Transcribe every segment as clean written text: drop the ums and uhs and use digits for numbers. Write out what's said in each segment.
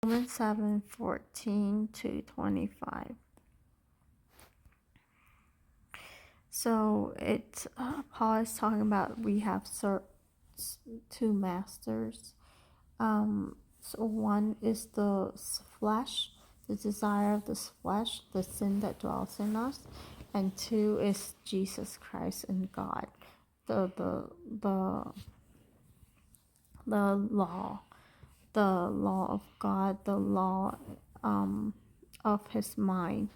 Romans 7:14-25. So it's Paul is talking about we have two masters. So one is the flesh, the desire of this flesh, the sin that dwells in us, and two is Jesus Christ and God, the law, the law of God, the law of His mind.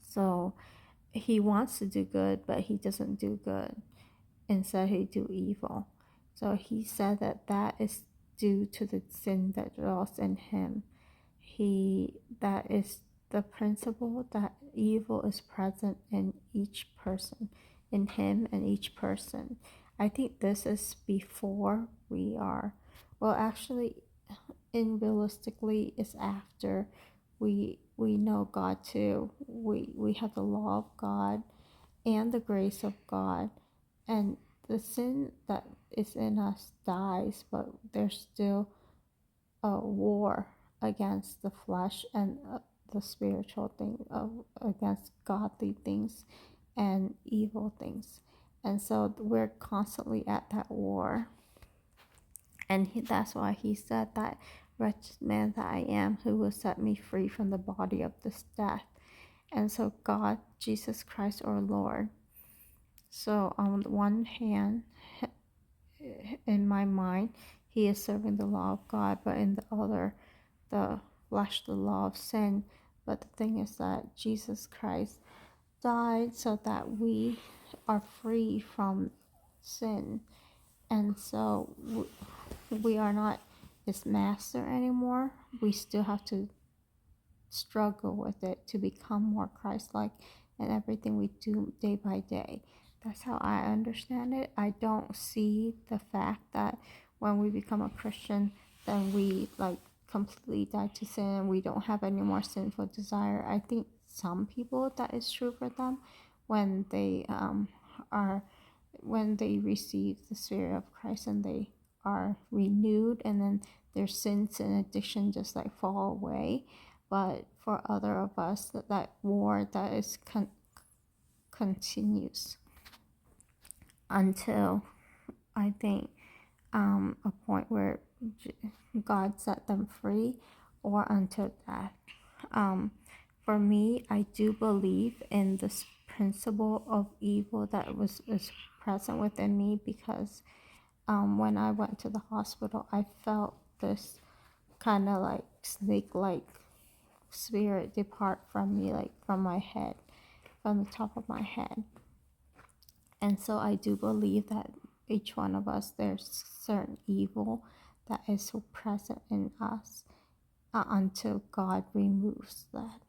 So he wants to do good, but he doesn't do good. Instead, he do evil. So he said that is due to the sin that dwells in him. That is the principle that evil is present in each person, in him and each person. I think this is before we are, well, actually, realistically, it's after we know God too. We have the law of God and the grace of God, and the sin that is in us dies, but there's still a war against the flesh and the spiritual thing, against godly things and evil things. And so we're constantly at that war. And that's why he said that wretched man that I am, who will set me free from the body of this death. And so God, Jesus Christ, our Lord. So on the one hand, in my mind, he is serving the law of God, but in the other, the flesh, the law of sin. But the thing is that Jesus Christ died so that we are free from sin. And so we are not his master anymore. We still have to struggle with it to become more Christ-like in everything we do day by day. That's how I understand it. I don't see the fact that when we become a Christian, then we completely die to sin and we don't have any more sinful desire. I think some people that is true for them when they when they receive the Spirit of Christ and they are renewed, and then their sins and addiction just fall away. But for other of us, that war that is continues until I think a point where God set them free, or until death. For me, I do believe in this principle of evil that is present within me, because when I went to the hospital, I felt this kind of snake-like spirit depart from me, from my head, from the top of my head. And so I do believe that each one of us, there's certain evil that is so present in us until God removes that.